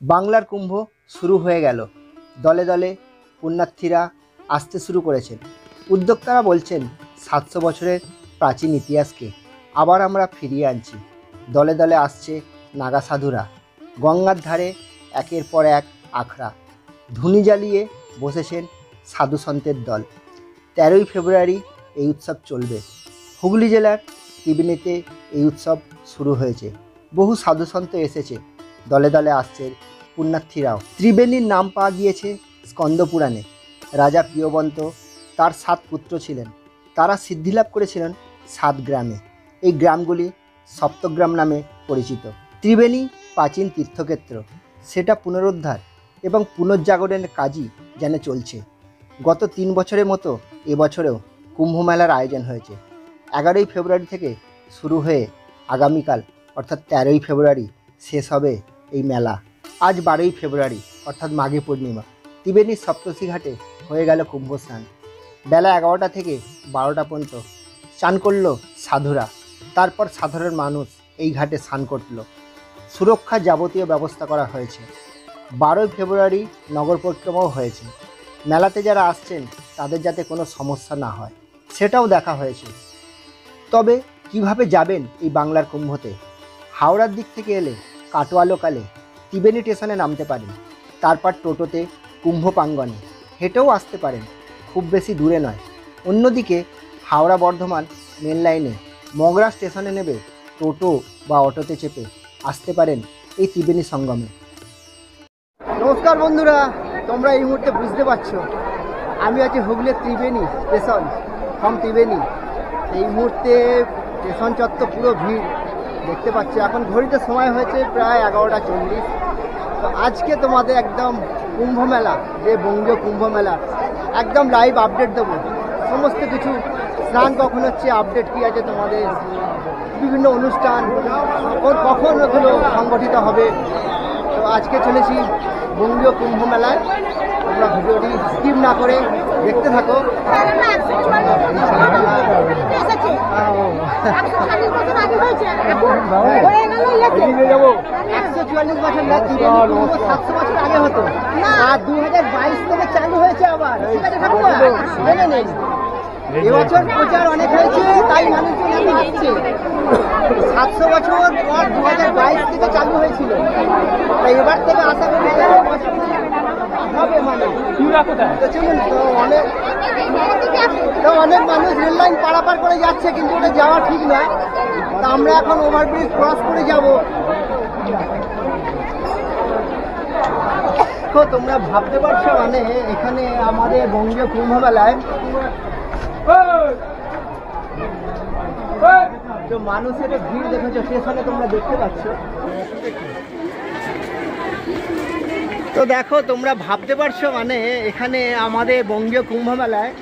বাংলার কুম্ভ শুরু হয়ে গেল। দলে দলে পুণ্যার্থীরা আসতে শুরু করেছেন। উদ্যোক্তারা বলছেন 700 বছরের প্রাচীন ইতিহাসকে আবার আমরা ফিরিয়ে আনছি। দলে দলে আসছে নাগা সাধুরা। গঙ্গার ধারে একের পর এক আখড়া, ধুনি জ্বালিয়ে বসেছেন সাধু সন্তের দল। 13ই ফেব্রুয়ারি এই উৎসব চলবে। হুগলি জেলার ত্রিবেণীতে এই উৎসব শুরু হয়েছে। বহু সাধু সন্ত এসেছে, দলে দলে আসছে পুণ্যার্থীরাও। ত্রিবেণীর নাম পাওয়া গিয়েছে স্কন্দপুরাণে। রাজা প্রিয়বন্ত তার 7 পুত্র ছিলেন। তারা সিদ্ধিলাভ করেছিলেন 7 গ্রামে। এই গ্রামগুলি সপ্তগ্রাম নামে পরিচিত। ত্রিবেণী প্রাচীন তীর্থক্ষেত্র, সেটা পুনরুদ্ধার এবং পুনর্জাগরণের কাজই যেন চলছে। গত 3 বছরের মতো এবছরেও কুম্ভ মেলার আয়োজন হয়েছে। 11ই ফেব্রুয়ারি থেকে শুরু হয়ে আগামীকাল অর্থাৎ 13ই ফেব্রুয়ারি শেষ হবে এই মেলা। আজ 12ই ফেব্রুয়ারি অর্থাৎ মাঘী পূর্ণিমা। ত্রিবেণীর সপ্তর্ষি ঘাটে হয়ে গেল কুম্ভ স্নান। বেলা 11টা থেকে 12টা পর্যন্ত স্নান করলো সাধুরা। তারপর সাধারণ মানুষ এই ঘাটে স্নান করল। সুরক্ষার যাবতীয় ব্যবস্থা করা হয়েছে। 12ই ফেব্রুয়ারি নগর পরিক্রমাও হয়েছে। মেলাতে যারা আসছেন তাদের যাতে কোনো সমস্যা না হয় সেটাও দেখা হয়েছে। তবে কিভাবে যাবেন এই বাংলার কুম্ভতে? হাওড়ার দিক থেকে এলে কাটোয়া লোকালে ত্রিবেণী স্টেশনে নামতে পারেন। তারপর টোটোতে কুম্ভ প্রাঙ্গণে হেঁটেও আসতে পারেন, খুব বেশি দূরে নয়। অন্যদিকে হাওড়া বর্ধমান মেন লাইনে মগরা স্টেশনে নেবে টোটো বা অটোতে চেপে আসতে পারেন এই ত্রিবেণী সঙ্গমে। নমস্কার বন্ধুরা, তোমরা এই মুহূর্তে বুঝতে পারছো আমি আছি হুগলির ত্রিবেণী স্টেশন ফ্রম ত্রিবেণী। এই মুহূর্তে স্টেশন চত্বর পুরো ভিড় দেখতে পাচ্ছি। এখন ঘড়িতে সময় হয়েছে প্রায় 11টা 40। তো আজকে তোমাদের একদম কুম্ভ মেলা, যে বঙ্গীয় কুম্ভ মেলা একদম লাইভ আপডেট দেবো। সমস্ত কিছু স্নান কখন হচ্ছে, আপডেট কী আছে তোমাদের, বিভিন্ন অনুষ্ঠান কখন ওগুলো সংগঠিত হবে। তো আজকে চলেছি বঙ্গীয় কুম্ভ মেলায়। তোমরা ভিডিওটি স্কিপ না করে দেখতে থাকো। 144 বছর না, 700 বছর আগে হতো। আর 2022 থেকে চালু হয়েছে আবার। ঠিক আছে ঠাকুমা, মেনে নেই। এবছর প্রচার অনেক হয়েছে, তাই মানুষজন এত আসছে। 700 বছর পর 2022 থেকে চালু হয়েছিল। তাই এবার থেকে আশা করি হবে মানে। অনেক মানুষ রেল লাইন পারাপার করে যাচ্ছে, কিন্তু ওটা যাওয়া ঠিক নয়। তা আমরা এখন ওভারব্রিজ ক্রস করে যাব। তো তোমরা ভাবতে পারছো মানে এখানে আমাদের বঙ্গীয় কুম্ভ মেলায় তো মানুষের ভিড় দেখেছো, স্টেশনে তোমরা দেখতে পাচ্ছ। তো দেখো তোমরা ভাবতে পারছো মানে এখানে আমাদের বঙ্গীয় কুম্ভ মেলায়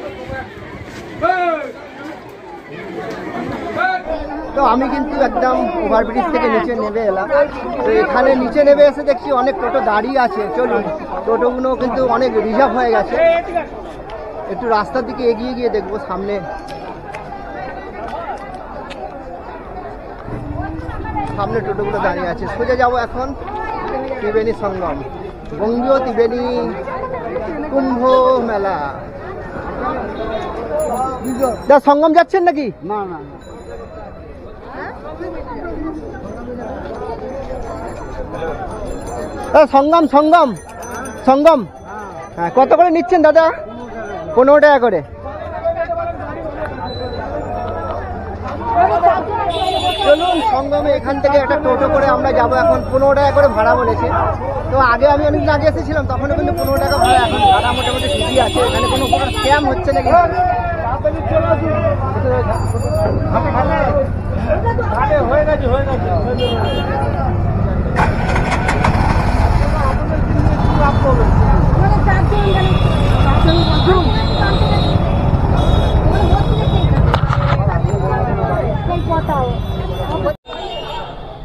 তো আমি কিন্তু একদম ওভারব্রিজ থেকে নিচে নেমে এলাম। তো এখানে নিচে নেমে এসে দেখছি অনেক টোটো দাঁড়িয়ে আছে। চলুন, টোটোগুলো কিন্তু অনেক রিজার্ভ হয়ে গেছে। একটু রাস্তার দিকে এগিয়ে গিয়ে দেখবো সামনে। সামনে টোটোগুলো দাঁড়িয়ে আছে। সোজা যাবো এখন ত্রিবেণী সঙ্গম, বঙ্গীয় ত্রিবেণী কুম্ভ মেলা। সঙ্গম যাচ্ছেন নাকি? না না, সঙ্গম সঙ্গম সঙ্গম। হ্যাঁ, কত করে নিচ্ছেন দাদা? 15 টাকা করে। চলুন সঙ্গমে এখান থেকে একটা টোটো করে আমরা যাবো। এখন 15 টাকা করে ভাড়া বলেছে। তো আগে আমি অনেকদিন আগে এসেছিলাম, তখনও কিন্তু 15 টাকা ভাড়া। এখন ভাড়া মোটামুটি ঠিকই আছে। এখানে কোনো স্ক্যাম হচ্ছে নাকি? হয়ে গেছে হয়ে গেছে।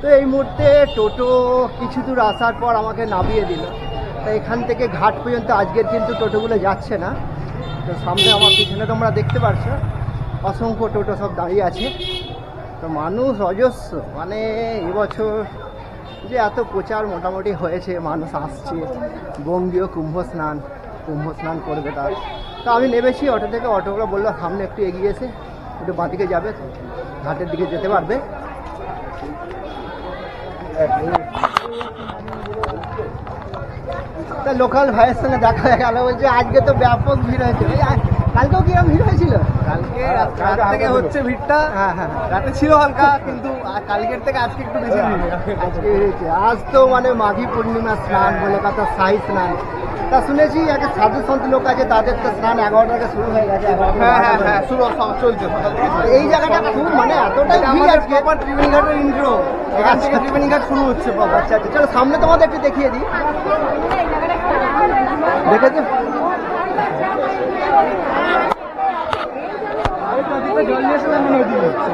তো এই মুহূর্তে টোটো কিছু দূর আসার পর আমাকে নামিয়ে দিল। তো এখান থেকে ঘাট পর্যন্ত আজকের কিন্তু টোটোগুলো যাচ্ছে না। তো সামনে আমার পিছনে তোমরা দেখতে পাচ্ছ অসংখ্য টোটো সব দাঁড়িয়ে আছে। তো মানুষ অজস্র, মানে এবছর যে এত প্রচার মোটামুটি হয়েছে, মানুষ আসছে, বঙ্গীয় কুম্ভ স্নান করবে তার। তো আমি নেমেছি অটো থেকে, অটোগুলো বললো সামনে একটু এগিয়ে এসে একটু বাঁদিকে যাবে, ঘাটের দিকে যেতে পারবে। তা লোকাল ভাইয়ের সঙ্গে দেখা হয়ে গেল, বলছে আজকে তো ব্যাপক ভিড় হয়েছে। কালকেও কিরকম ভিড় হয়েছিল? কালকে রাত থেকে হচ্ছে ভিড়টা, হ্যাঁ রাতে ছিল হালকা, কিন্তু কালকের থেকে আজকে একটু বেশি ভিড় আজকে হয়েছে। আজ তো মানে মাঘী পূর্ণিমা স্নান বলে কথা, শাহী স্নান। তা শুনেছি একটা সাধু সন্ত লোক আছে, তাদের তো স্নান 11টা থেকে শুরু হয়ে গেছে। হ্যাঁ শুরু চলছে। এই জায়গাটা খুব মানে এতটাই ভিড় আজকে। ত্রিবেণী ঘাটের ইন্ট্রো, এখান থেকে ত্রিবেণী ঘাট শুরু হচ্ছে। আচ্ছা আচ্ছা, চলো সামনে তোমাদের একটু দেখিয়ে দিই। দেখেছো জল নিয়ে এসে মনে হচ্ছে।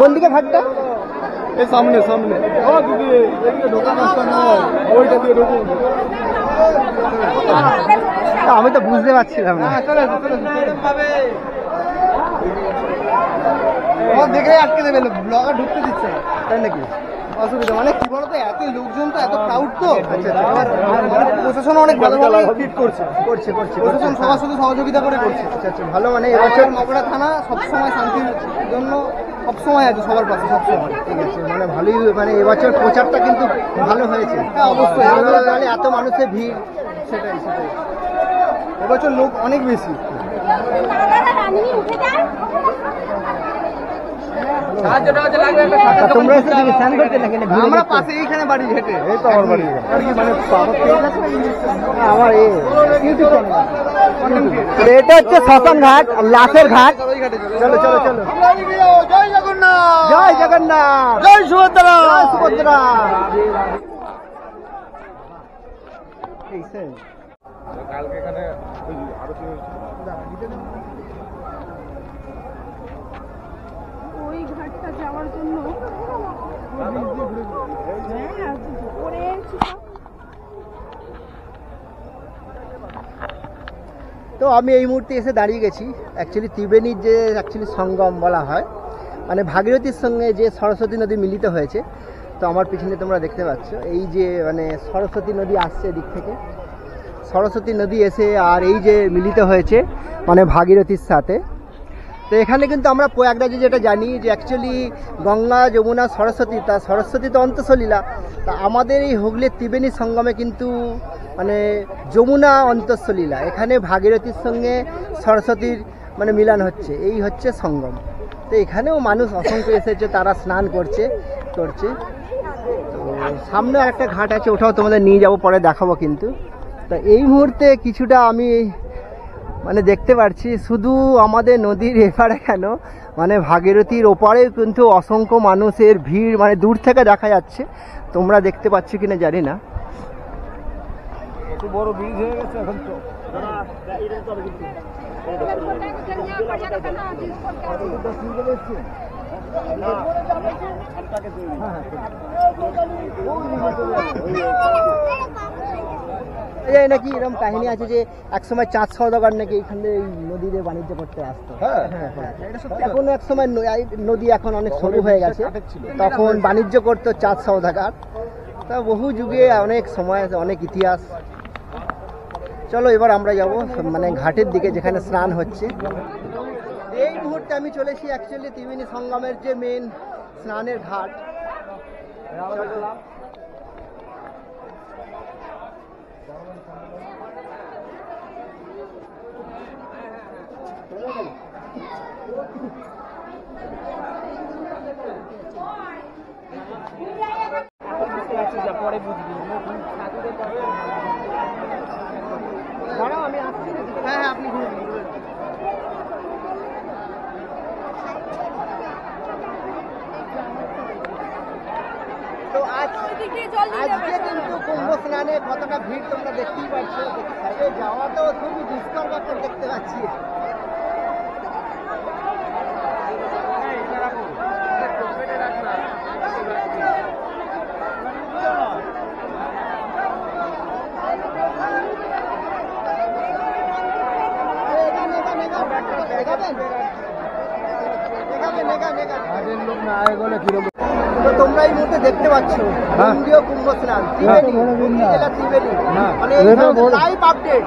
কোন দিকে ঘাটটা? এই সামনে সামনে দোকান রাস্তা নয়, ওইটা দিয়ে ঢুকুন। আমি তো বুঝতে পারছিলাম না। দেখে আটকে দেবে, ব্লগার ঢুকতে দিচ্ছে না, তাই নাকি? অসুবিধা মানে কি বলতো, এত লোকজন তো, এত ক্রাউড তো। প্রশাসন অনেক ভালোভাবে ফিট করছে। প্রশাসন সবার সাথে সহযোগিতা করে করছে। আচ্ছা আচ্ছা, ভালো। মানে এবছর মগরা থানা সবসময় শান্তির জন্য সবসময় আছে সবার পাশে, সবসময়। ঠিক আছে, মানে ভালোই, মানে এবছর প্রচারটা কিন্তু ভালো হয়েছে। হ্যাঁ অবশ্যই, মানে এত মানুষের ভিড়, সেটাই। এবছর লোক অনেক বেশি। তোমরা স্নান করতে নাকি? আমরা পাশে এইখানে বাড়ি হেঁটে, এই তো আমার বাড়ি। মানে আমার এটা হচ্ছে শ্মশান ঘাট, লাশের ঘাট। চলো চলো চলো। জয় জগন্নাথ, জয় জগন্নাথ, জয় সুভদ্রা, জয় সুভদ্রা। কালকে এখানে আরতি হয়েছে। ওই ঘাটটা যাওয়ার জন্য তো আমি এই মুহূর্তে এসে দাঁড়িয়ে গেছি অ্যাকচুয়ালি ত্রিবেণীর যে সঙ্গম বলা হয়, মানে ভাগীরথীর সঙ্গে যে সরস্বতী নদী মিলিত হয়েছে। তো আমার পিছনে তোমরা দেখতে পাচ্ছ এই যে মানে সরস্বতী নদী আসছে এদিক থেকে, সরস্বতী নদী এসে আর এই যে মিলিত হয়েছে মানে ভাগীরথীর সাথে। তো এখানে কিন্তু আমরা প্রয়াগরাজে যেটা জানি যে অ্যাকচুয়ালি গঙ্গা যমুনা সরস্বতী, তা সরস্বতী তো অন্তঃসলীলা। তা আমাদের এই হুগলির ত্রিবেণী সঙ্গমে কিন্তু মানে যমুনা অন্তঃসলীলা, এখানে ভাগীরথীর সঙ্গে সরস্বতীর মানে মিলন হচ্ছে, এই হচ্ছে সঙ্গম। তো এখানেও মানুষ অসংখ্য এসেছে, তারা স্নান করছে। তো সামনে আর একটা ঘাট আছে, ওটাও তোমাদের নিয়ে যাব, পরে দেখাবো। কিন্তু তা এই মুহূর্তে কিছুটা আমি মানে দেখতে পাচ্ছি, শুধু আমাদের নদীর এপারে কেন, মানে ভাগীরথীর ওপারে কিন্তু অসংখ্য মানুষের ভিড়, মানে দূর থেকে দেখা যাচ্ছে। তোমরা দেখতে পাচ্ছ কিনা জানি না। একটু বড় ব্রিজ হয়ে গেছে এখন তো। এই নাকি এরকম কাহিনী আছে যে একসময় চাঁদ সওদাগর নাকি এখানে এই নদীতে বাণিজ্য করতে আসতো। এখন এক সময় নদী এখন অনেক সরু হয়ে গেছে, তখন বাণিজ্য করতো চাঁদ সওদাগর। তা বহু যুগে অনেক সময় আছে, অনেক ইতিহাস। চলো এবার আমরা যাব মানে ঘাটের দিকে যেখানে স্নান হচ্ছে। এই মুহূর্তে আমি চলেছি অ্যাকচুয়ালি ত্রিবেণী সঙ্গমের যে মেন স্নানের ঘাট। পরে বুঝবি, আমি আসছি। হ্যাঁ আপনি ঘুরে তো আজকে কিন্তু কুম্ভ স্নানে কতটা ভিড় তোমরা দেখতেই পাচ্ছ। যাওয়া তো খুবই দুষ্কর ব্যাপার দেখতে পাচ্ছি। তো তোমরা এই মুহূর্তে দেখতে পাচ্ছ কেন্দ্রীয় কুম্ভ স্নান ত্রিবেণী, হুগলি জেলা ত্রিবেণী। মানে এই লাইভ আপডেট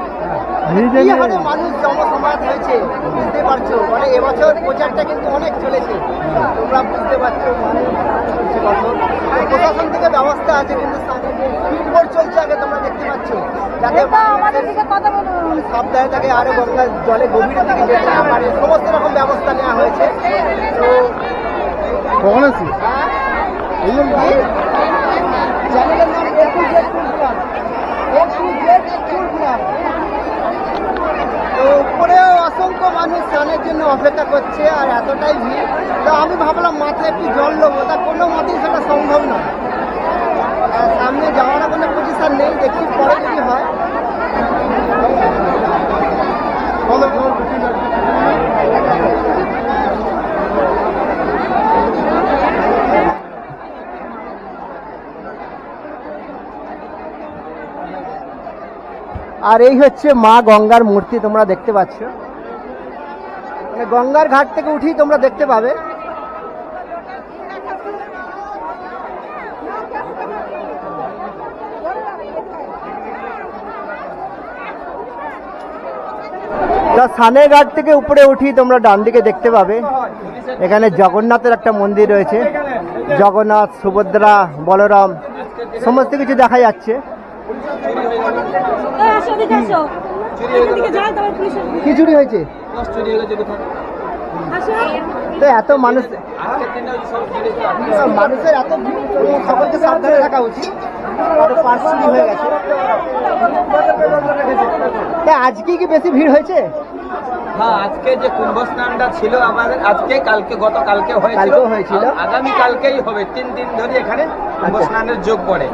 কি হারে মানুষ জমসমাট হয়েছে বুঝতে পারছো। মানে এবছর প্রচারটা কিন্তু অনেক চলেছে, তোমরা বুঝতে পারছো। প্রশাসন থেকে ব্যবস্থা আছে কিন্তু স্পিড চলছে আগে তোমরা দেখতে পাচ্ছ, যাতে সাবধানে থাকে আরো গঙ্গা জলে গভীরের দিকে যেতে না পারে, সমস্ত রকম ব্যবস্থা নেওয়া হয়েছে। তো চ্যানেলের নাম তো উপরেও অসংখ্য মানুষ স্নানের জন্য অপেক্ষা করছে আর এতটাই ভিড়। তো আমি ভাবলাম মাথায় একটু জল নেবো, তা কোনো মতেই সেটা সম্ভব না। সামনে যাওয়ার কোনো পজিশন নেই, দেখি পরে যদি হয়। আর এই হচ্ছে মা গঙ্গার মূর্তি, তোমরা দেখতে পাচ্ছ। মানে গঙ্গার ঘাট থেকে উঠি তোমরা দেখতে পাবে। সানে ঘাট থেকে উপরে উঠি তোমরা ডান দিকে দেখতে পাবে এখানে জগন্নাথের একটা মন্দির রয়েছে। জগন্নাথ, সুভদ্রা, বলরাম সমস্ত কিছু দেখা যাচ্ছে। কি চুরি হয়েছে? তো এত মানুষের এত সকলকে সাবধানে থাকা উচিত। পার্স চুরি হয়ে গেছে। আজকে কি বেশি ভিড় হয়েছে? হ্যাঁ, আজকে যে কুম্ভ স্নানটা ছিল আমাদের, আজকে কালকে গতকালকে হয়েছিল, আগামী কালকেই হবে। 3 দিন ধরে এখানে কুম্ভ স্নানের যোগ পড়ে।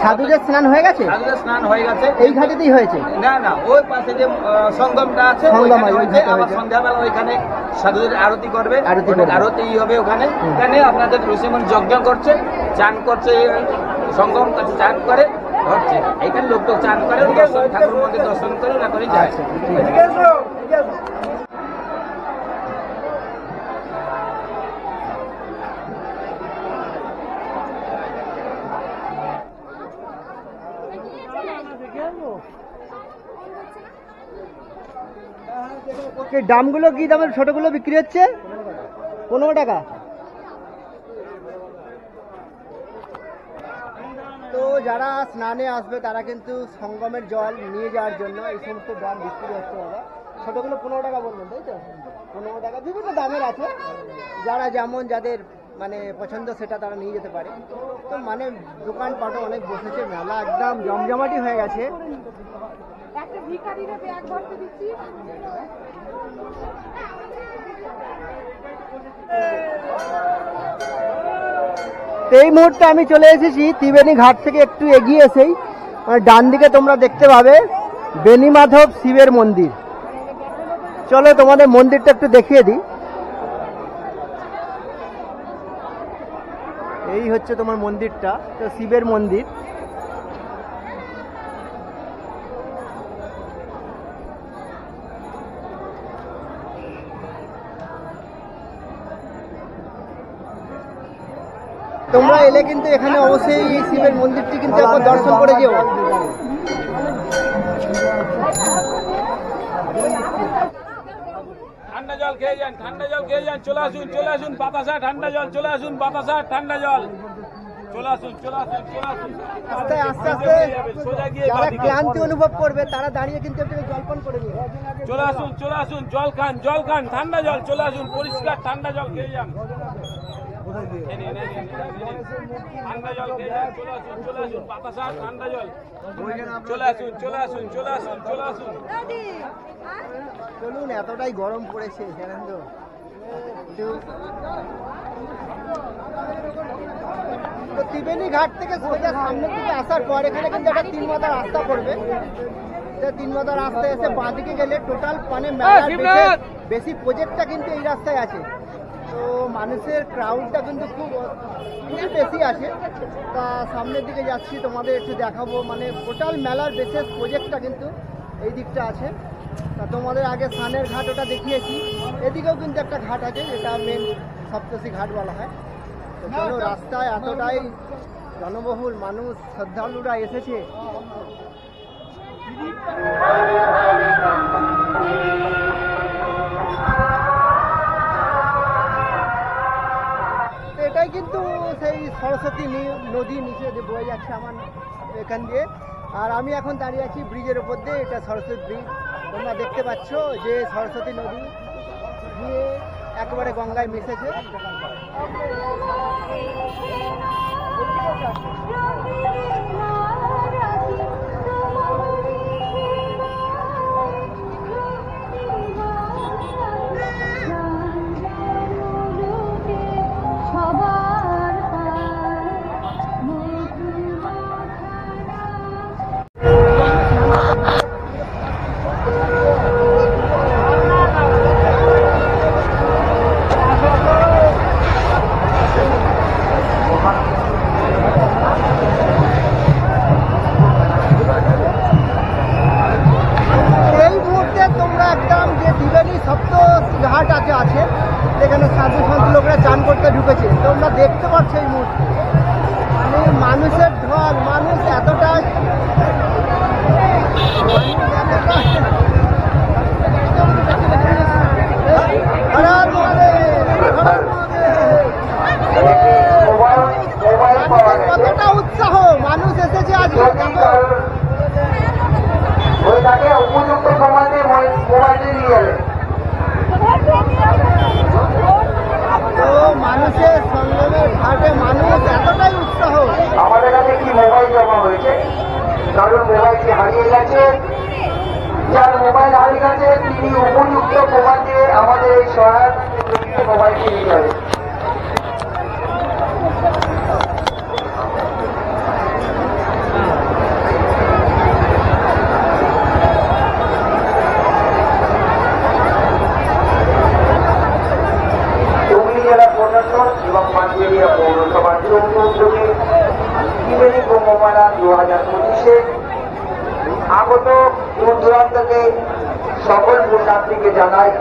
সাধুদের স্নান হয়ে গেছে? সাধুদের স্নান হয়ে গেছে। এই ঘাটেতেই হয়েছে? না না, ওই পাশে যে সঙ্গমটা আছে হয়েছে। আবার সন্ধ্যাবেলা ওইখানে সাধুদের আরতি করবে, আরতি হবে ওখানে। এখানে আপনাদের ঋষিমুনি যজ্ঞ করছে, চান করছে, সঙ্গম কাছে চান করে হচ্ছে। এখানে লোক চান করে, ঠাকুর মন্দির দর্শন করে না করে যায়। দামগুলো কি দামের? ছোটগুলো বিক্রি হচ্ছে 15 টাকা। তো যারা স্নানে আসবে তারা কিন্তু সঙ্গমের জল নিয়ে যাওয়ার জন্য এই সমস্ত দাম বিক্রি হচ্ছে দাদা। ছোটগুলো 15 টাকা বলবেন, তাই তো? 15 টাকা, বিভিন্ন দামের আছে। যারা যেমন যাদের মানে পছন্দ সেটা তারা নিয়ে যেতে পারে। তো মানে দোকানপাটও অনেক বসেছে, মেলা একদম জমজমাটি হয়ে গেছে। একটা ভিখারিরে ব্যাগ ভরতে দিচ্ছি। এই মুহূর্তে আমি চলে এসেছি ত্রিবেণী ঘাট থেকে একটু এগিয়ে এসেই মানে ডান দিকে তোমরা দেখতে পাবে বেণীমাধব শিবের মন্দির। চলো তোমাদের মন্দিরটা একটু দেখিয়ে দিই। এই হচ্ছে তোমার মন্দিরটা, তো শিবের মন্দির। তোমরা এলে কিন্তু এখানে অবশ্যই এই শিবের মন্দিরটি কিন্তু একবার দর্শন করে যেও। ঠান্ডা জল খেয়ে যান, ঠান্ডা জল খেয়ে যান। চলে আসুন, চলে আসুন বাতাসা ঠান্ডা জল, চলে আসুন বাতাসা ঠান্ডা জল, চলে আসুন, চলে আসুন, চলে আসুন। আস্তে আস্তে আস্তে যারা ক্লান্তি অনুভব করবে তারা দাঁড়িয়ে কিন্তু একটু জলপান করে নিও। চলে আসুন, চলে আসুন, জল খান, জল খান, ঠান্ডা জল, চলে আসুন, পরিষ্কার ঠান্ডা জল খেয়ে যান। ঠান্ডা জল খেয়ে যান, চলে আসুন, চলে আসুন বাতাসা ঠান্ডা জল, চলে আসুন, চলে আসুন, চলে আসুন, চলে আসুন। চলুন, এতটাই গরম পড়েছে জানেন তো। তো ত্রিবেণী ঘাট থেকে সোজা সামনের দিকে আসার পর এখানে কিন্তু একটা 3 মাথার রাস্তা পড়বে। 3 মাথার রাস্তায় এসে বাঁদিকে গেলে টোটাল মানে মেলার বেশি প্রজেক্টটা কিন্তু এই রাস্তায় আছে। তো মানুষের ক্রাউডটা কিন্তু খুবই বেশি আছে। তা সামনের দিকে যাচ্ছি, তোমাদের একটু দেখাবো। মানে টোটাল মেলার বিশেষ প্রজেক্টটা কিন্তু এই দিকটা আছে। তা তোমাদের আগে স্নানের ঘাট ওটা দেখিয়েছি, এদিকেও কিন্তু একটা ঘাট আছে যেটা মেন সপ্তর্ষি ঘাট বলা হয়। তো চলো, রাস্তায় এতটাই জনবহুল মানুষ, শ্রদ্ধালুরা এসেছে। তো এটাই কিন্তু সেই সরস্বতী নদী নিচে যে বয়ে যাচ্ছে আমার এখান দিয়ে। আর আমি এখন দাঁড়িয়ে আছি ব্রিজের উপর দিয়ে, এটা সরস্বতী ব্রিজ। তোমরা দেখতে পাচ্ছ যে সরস্বতী নদী গিয়ে একেবারে গঙ্গায় মিশেছে। ঘাট আছে যেখানে সাধু সন্ত লোকরা চান করতে ঢুকেছে। তোমরা দেখতে পাচ্ছ এই মুহূর্তে মানে মানুষের ঢল, মানুষ এতটা কতটা উৎসাহ মানুষ এসেছে আজকে। উপযুক্ত সমাজে মোবাইলটি নিয়ে যাবে। তো মানুষের সঙ্গমের ঘাটে মানুষ এতটাই উৎসাহ। আমাদের কাছে কি মোবাইল জমা হয়েছে, কারণ মোবাইলটি হারিয়ে গেছে। যার মোবাইল হারিয়ে গেছে তিনি উপযুক্ত প্রমাণ দিয়ে আমাদের এই সহায়তা মোবাইলটি নিয়ে যাবে। এবং মানবেরিয়া পৌরসভার যৌথ উদ্যোগে ত্রিবেণী কুম্ভমেলা 2025-এ আগত দূর দূরান্তকে সকল পুণ্যার্থীকে জানাই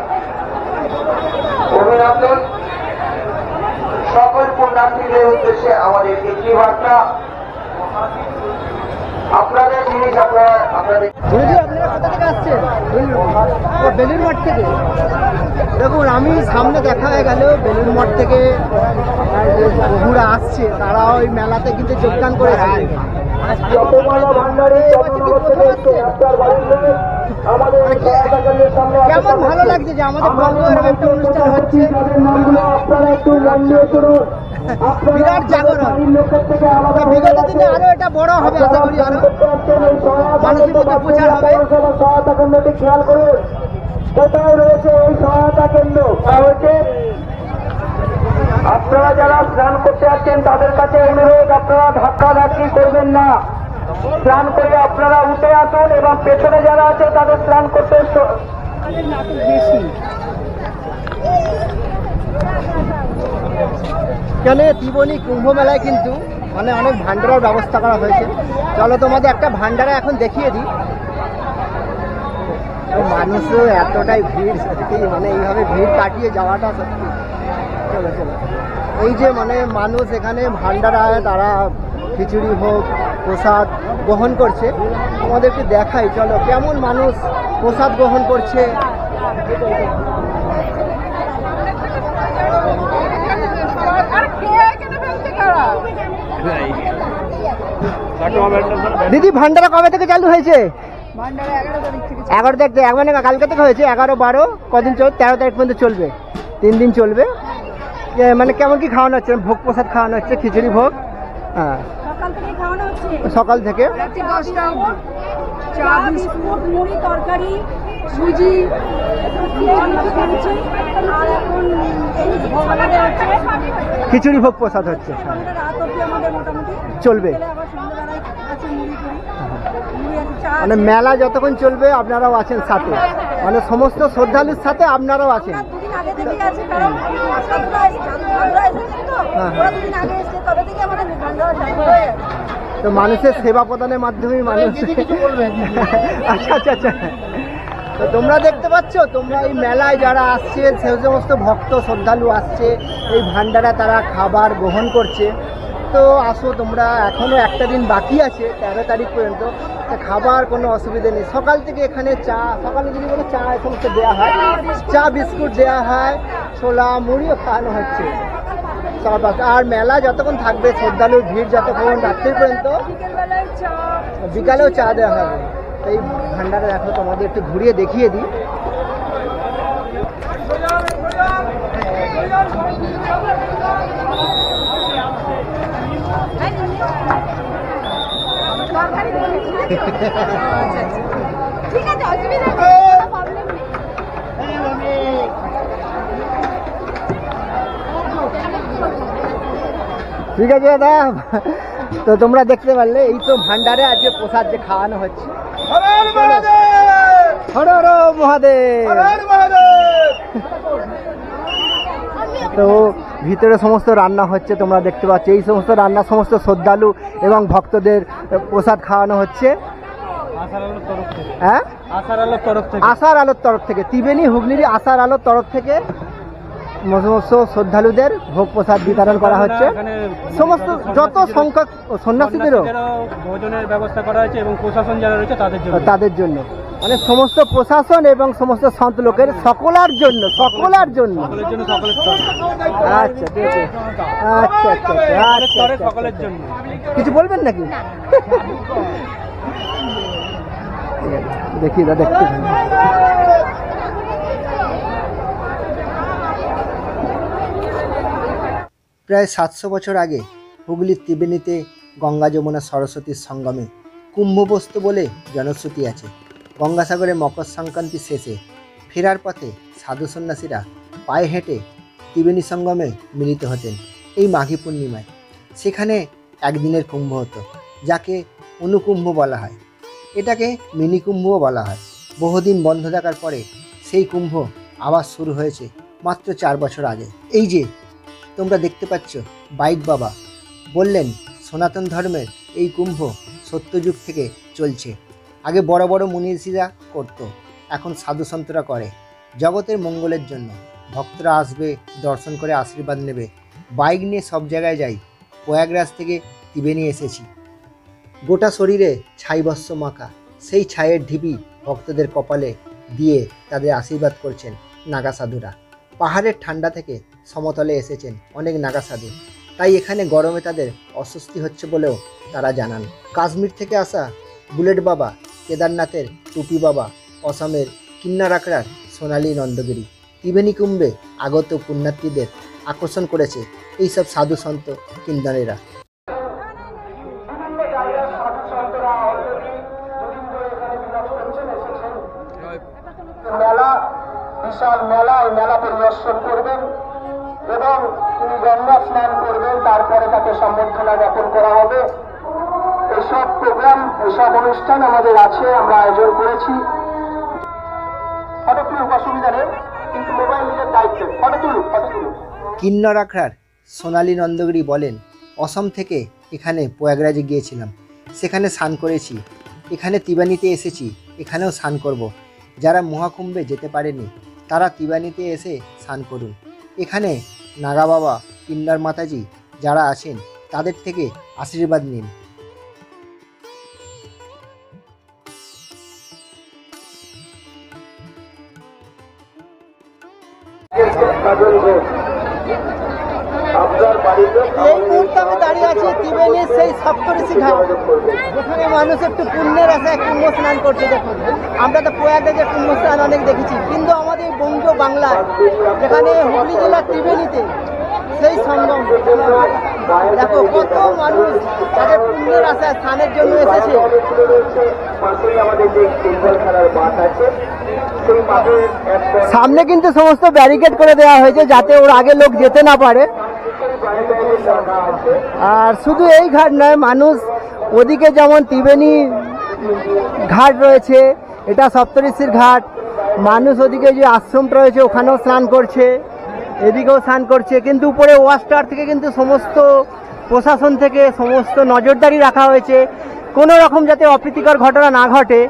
অভিনন্দন। সকল পুণ্যার্থীদের উদ্দেশ্যে আমাদের একটি বার্তা, আপনাদের জিনিস আপনাদের আপনারা কোথা থেকে আসছেন? বেলুর মঠ থেকে। দেখুন, আমি সামনে দেখা হয়ে গেল বেলুর মঠ থেকে বহুরা আসছে, তারা ওই মেলাতে কিন্তু যোগদান করেছে। কেমন ভালো লাগছে যে আমাদের বঙ্গ এরকম একটা অনুষ্ঠান হচ্ছে, বিরাট জাগরণ। বিগত দিনে আরো এটা বড় হবে, আশা করি আরো মানুষের মধ্যে প্রচার হবে। খেয়াল করুন কোথায় রয়েছে এই সহায়তা কেন্দ্র। আপনারা যারা স্নান করতে যাচ্ছেন তাদের কাছে অনুরোধ, আপনারা ধাক্কা ধাক্কি করবেন না। স্নান করে আপনারা উঠে আসুন এবং পেছনে যারা আছে তাদের স্নান করতে বেশি কেন ত্রিবেণী কুম্ভ মেলায় কিন্তু মানে অনেক ভান্ডারার ব্যবস্থা করা হয়েছে। চলো তোমাদের একটা ভান্ডারা এখন দেখিয়ে দিই। মানুষও এতটাই ভিড়, সত্যি মানে এইভাবে ভিড় কাটিয়ে যাওয়াটা সত্যি। চলো চলো, এই যে মানে মানুষ এখানে ভান্ডারায় তারা খিচুড়ি হোক প্রসাদ গ্রহণ করছে, আমাদেরকে দেখাই। চলো কেমন মানুষ প্রসাদ গ্রহণ করছে। দিদি, ভান্ডারা কবে থেকে চালু হয়েছে? 11 তারিখ থেকে, মানে কালকে থেকে হয়েছে। 11, 12 কদিন চলবে? 13 তারিখ পর্যন্ত চলবে, 3 দিন চলবে। মানে কেমন কি খাওয়ানো হচ্ছে? ভোগ প্রসাদ খাওয়ানো হচ্ছে, খিচুড়ি ভোগ। হ্যাঁ, সকাল থেকে চা বিস্কুট মুড়ি তরকারি সুজি আর এখন খিচুড়ি ভোগ প্রসাদ হচ্ছে, রাত অব্দি আমাদের মোটামুটি চলবে। আবার সন্ধ্যাবেলায় আছে মুড়ি টুড়ি, মুড়ি আছে, চা মানে মেলা যতক্ষণ চলবে আপনারাও আছেন সাথে, মানে সমস্ত শ্রদ্ধালুর সাথে আপনারাও আছেন। দুদিন আগে থেকেই আছে, কারণ সাধুরা এসেছে তো, ওরা দুদিন আগে এসেছে, তবে থেকে আমাদের ভান্ডারা চালু হয়ে গেছে। তো মানুষের সেবা প্রদানের মাধ্যমে মানুষ। আচ্ছা আচ্ছা আচ্ছা, তো তোমরা দেখতে পাচ্ছ, তোমরা এই মেলায় যারা আসছে, সে সমস্ত ভক্ত শ্রদ্ধালু আসছে এই ভান্ডারা তারা খাবার গ্রহণ করছে। তো আসো তোমরা, এখনও একটা দিন বাকি আছে 13 তারিখ পর্যন্ত, তো খাবার কোনো অসুবিধা নেই। সকাল থেকে এখানে চা, সকালে যদি বলো চা এ সমস্ত দেওয়া হয়, চা বিস্কুট দেওয়া হয়, ছোলা মুড়িও খাওয়ানো হচ্ছে সকাল 5টা। আর মেলা যতক্ষণ থাকবে, শ্রদ্ধালুর ভিড় যতক্ষণ রাত্রি পর্যন্ত, বিকালেও চা দেওয়া হবে। তো এই ভান্ডারে দেখো, তোমাদের একটু ঘুরিয়ে দেখিয়ে দিই। ঠিক আছে, অসুবিধা নেই, কোনো প্রবলেম নেই। ঠিক আছে দাদা, তো তোমরা দেখতে পারলে এই তো ভান্ডারে আজকে প্রসাদ যে খাওয়ানো হচ্ছে। হর হর মহাদেব। তো ভিতরে সমস্ত রান্না হচ্ছে, তোমরা দেখতে পাচ্ছ এই সমস্ত রান্না সমস্ত শ্রদ্ধালু এবং ভক্তদের প্রসাদ খাওয়ানো হচ্ছে। হ্যাঁ, আশার আলোর তরফ থেকে, ত্রিবেণী হুগলির আশার আলোর তরফ থেকে সমস্ত শ্রদ্ধালুদের ভোগ প্রসাদ বিতরণ করা হচ্ছে। সমস্ত যত সংখ্যক সন্ন্যাসীদেরও ভোজনের ব্যবস্থা করা হয়েছে এবং প্রশাসন যারা রয়েছে তাদের জন্য, মানে সমস্ত প্রশাসন এবং সমস্ত সন্ত লোকের সকলের জন্য। আচ্ছা ঠিক আছে, আচ্ছা আচ্ছা আচ্ছা, সকলের জন্য কিছু বলবেন নাকি? দেখি দেখতে প্রায় 700 বছর আগে হুগলির ত্রিবেণীতে গঙ্গা যমুনা সরস্বতীর সঙ্গমে কুম্ভবস্তু বলে জনশ্রুতি আছে। গঙ্গাসাগরে মকর সংক্রান্তি শেষে ফেরার পথে সাধু সন্ন্যাসীরা পায়ে হেঁটে ত্রিবেণী সঙ্গমে মিলিত হতেন এই মাঘী পূর্ণিমায়। সেখানে একদিনের কুম্ভ হতো, যাকে অনুকুম্ভ বলা হয়। এটাকে মিনি কুম্ভও বলা হয়। বহুদিন বন্ধ থাকার পরে সেই কুম্ভ আবার শুরু হয়েছে মাত্র 4 বছর আগে। এই যে তোমরা দেখতে পাচ্ছ বাইক বাবা বললেন, সনাতন ধর্মের এই কুম্ভ সত্যযুগ থেকে চলছে। আগে বড় বড় মুনি ঋষিরা করতো, এখন সাধু সন্তরা করে। জগতের মঙ্গলের জন্য ভক্তরা আসবে, দর্শন করে আশীর্বাদ নেবে। বাইক নিয়ে সব জায়গায় যাই। প্রয়াগরাজ থেকে ত্রিবেণী এসেছি। গোটা শরীরে ছাই বস্ত্র মাখা, সেই ছায়ের ঢিপি ভক্তদের কপালে দিয়ে তাদের আশীর্বাদ করছেন নাগা সাধুরা। পাহাড়ের ঠান্ডা থেকে সমতলে এসেছেন অনেক নাগা সাধু, তাই এখানে গরমে তাদের অস্বস্তি হচ্ছে বলেও তারা জানান। কাশ্মীর থেকে আসা বুলেট বাবা, কেদারনাথের টুপি বাবা, অসমের কিন্নার আখড়ার সোনালী নন্দগিরি, ত্রিবেণী কুম্ভে আগত পুণ্যার্থীদের আকর্ষণ করেছে এইসব সাধু সন্ত কিন্নারেরা। মেলা, বিশাল মেলা, ওই মেলা পরিদর্শন করবেন এবং তিনি গঙ্গা স্নান করবেন, তারপরে তাকে সম্বর্ধনা জ্ঞাপন করা হবে। এসব প্রোগ্রাম, এসব অনুষ্ঠান আমাদের আছে, আমরা আয়োজন করেছি। ফটো তুলুক, অসুবিধা নেই, কিন্তু মোবাইল নিজের দায়িত্ব। Photo তুলুক, photo তুলুক। কিন্নর আখড়ার সোনালী নন্দগিরি বলেন, অসম থেকে এখানে প্রয়াগরাজে গিয়েছিলাম, সেখানে স্নান করেছি। এখানে ত্রিবেণীতে এসেছি, এখানেও স্নান করব। যারা মহাকুম্ভে যেতে পারেনি তারা ত্রিবেণীতে এসে স্নান করুন। এখানে নাগা বাবা, কিন্নর মাতাজি যারা আছেন তাদের থেকে আশীর্বাদ নিন। এই মুহূর্তে আমি দাঁড়িয়ে আছি ত্রিবেণীর সেই সপ্তঋষি ঘাট, যেখানে মানুষ একটু পুণ্যের আশায় কুম্ভ স্নান করছে। দেখুন, আমরা তো প্রয়াগরাজে কুম্ভ স্নান অনেক দেখেছি, কিন্তু আমাদের বঙ্গীয় বাংলায়, যেখানে হুগলি জেলার ত্রিবেণীতে সেই সঙ্গম, দেখো কত মানুষ তাদের পুণ্যের আশায় স্নানের জন্য এসেছে। সামনে কিন্তু সমস্ত ব্যারিকেড করে দেওয়া হয়েছে যাতে ওর আগে লোক যেতে না পারে। আর শুধু এই ঘাট নয়, মানুষ ওদিকে যেমন ত্রিবেণী ঘাট রয়েছে, এটা সপ্তঋষির ঘাট, মানুষ ওদিকে যে আশ্রমটা রয়েছে ওখানেও স্নান করছে, এদিকেও স্নান করছে। কিন্তু উপরে ওয়াচ টাওয়ার থেকে কিন্তু সমস্ত প্রশাসন থেকে সমস্ত নজরদারি রাখা হয়েছে, কোনো রকম যাতে অপ্রীতিকর ঘটনা না ঘটে।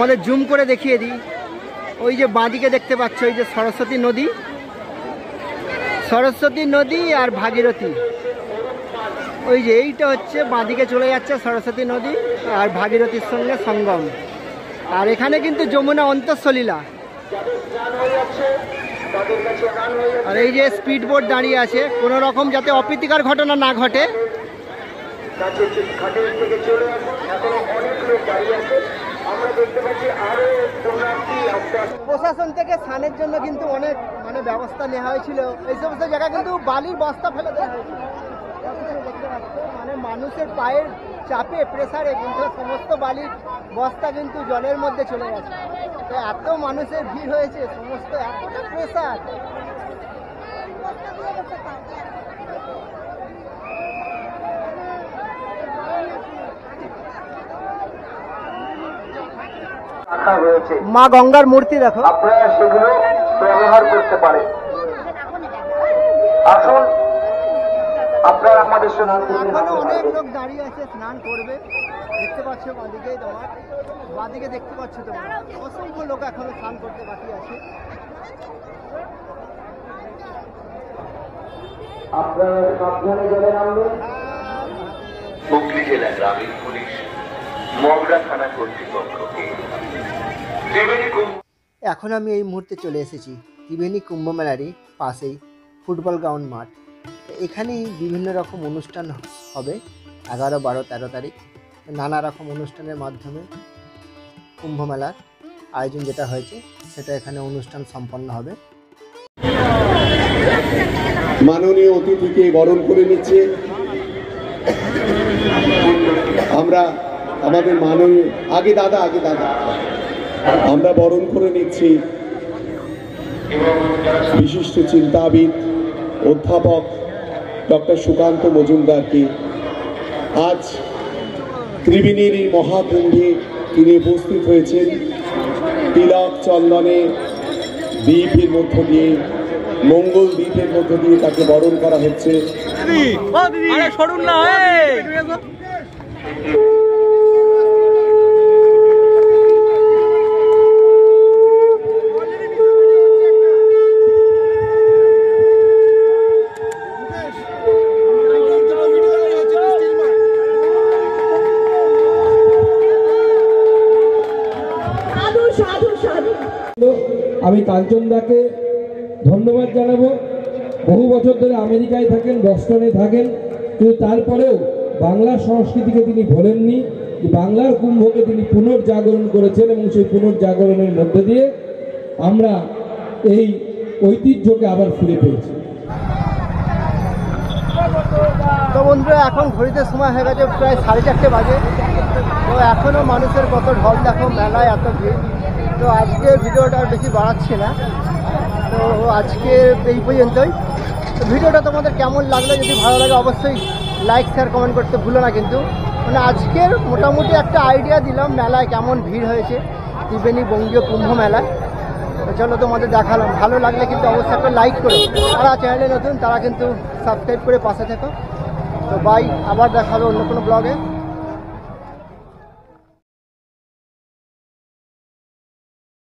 তোমাদের জুম করে দেখিয়ে দিই, ওই যে বাঁদিকে দেখতে পাচ্ছ ওই যে সরস্বতী নদী আর ভাগীরথী, ওই যে এইটা হচ্ছে বাঁদিকে চলে যাচ্ছে সরস্বতী নদী আর ভাগীরথীর সঙ্গে সঙ্গম। আর এখানে কিন্তু যমুনা অন্তঃসলীলা, আর এই যে স্পিড বোট দাঁড়িয়ে আছে, কোনো রকম যাতে অপ্রীতিকর ঘটনা না ঘটে। প্রশাসন থেকে স্নানের জন্য কিন্তু অনেক ব্যবস্থা নেওয়া হয়েছিল। এই সমস্ত জায়গা কিন্তু বালির বস্তা ফেলে দেওয়া হয়েছিল, মানুষের পায়ের চাপে প্রেসারে কিন্তু সমস্ত বালির বস্তা কিন্তু জলের মধ্যে চলে গেছে। তো এত মানুষের ভিড় হয়েছে, সমস্ত এতটা প্রেসার। মা গঙ্গার মূর্তি দেখো, আপনারা সেগুলো ব্যবহার করতে পারেন। আসুন আপনারা আমাদের সঙ্গে এখনো অনেক লোক দাঁড়িয়ে আছে, স্নান করবে। দেখতে পাচ্ছ বাঁদিকেই, তোমার বাঁদিকে দেখতে পাচ্ছ তোমার অসংখ্য লোক এখনো স্নান করতে বাকি আছে। আপনারা সাবধানে জলে নামবেন। হুগলি জেলা গ্রামীণ পুলিশ মগরা থানা কর্তৃপক্ষকে এখন আমি এই মুহূর্তে চলে এসেছি ত্রিবেণী কুম্ভ মেলারই পাশেই ফুটবল গ্রাউন্ড মাঠ। এখানেই বিভিন্ন রকম অনুষ্ঠান হবে 11, 12, 13 তারিখ। নানা রকম অনুষ্ঠানের মাধ্যমে কুম্ভ মেলার আয়োজন যেটা হয়েছে সেটা এখানে অনুষ্ঠান সম্পন্ন হবে। মাননীয় অতিথিকে বরণ করে নিচ্ছে আমরা, আমাদের মাননীয় আগে দাদা আমরা বরণ করে নিচ্ছি বিশিষ্ট চিন্তাবিদ অধ্যাপক ডক্টর সুকান্ত মজুমদারকে। আজ ত্রিবেণীর এই মহাকুম্ভে তিনি উপস্থিত হয়েছেন। তিলক চন্দনে দ্বীপের মধ্য দিয়ে, মঙ্গল দ্বীপের মধ্য দিয়ে তাকে বরণ করা হচ্ছে। আমি কাঞ্চনদাকে ধন্যবাদ জানাবো। বহু বছর ধরে আমেরিকায় থাকেন, বস্টনে থাকেন, কিন্তু তারপরেও বাংলার সংস্কৃতিকে তিনি ভোলেননি। বাংলার কুম্ভকে তিনি পুনর্জাগরণ করেছেন এবং সেই পুনর্জাগরণের মধ্যে দিয়ে আমরা এই ঐতিহ্যকে আবার ফিরে পেয়েছি। তো বন্ধুরা, এখন ঘড়িতে সময় হয়ে গেছে প্রায় 4:30 বাজে। তো এখনও মানুষের কত ঢল দেখো, মেলায় এত ভিড়। তো আজকের ভিডিওটা আর বেশি বাড়াচ্ছি না, তো আজকে এই পর্যন্তই। তো ভিডিওটা তোমাদের কেমন লাগলো, যদি ভালো লাগে অবশ্যই লাইক শেয়ার কমেন্ট করতে ভুলো না। কিন্তু আজকের মোটামুটি একটা আইডিয়া দিলাম মেলায় কেমন ভিড় হয়েছে, ত্রিবেণী বঙ্গীয় কুম্ভ মেলায়। তো চলো তোমাদের দেখালাম, ভালো লাগলে কিন্তু অবশ্যই একটা লাইক করো। যারা চ্যানেলে নতুন তারা কিন্তু সাবস্ক্রাইব করে পাশে থেকো। তো বাই, আবার দেখা হবে অন্য কোনো ব্লগে।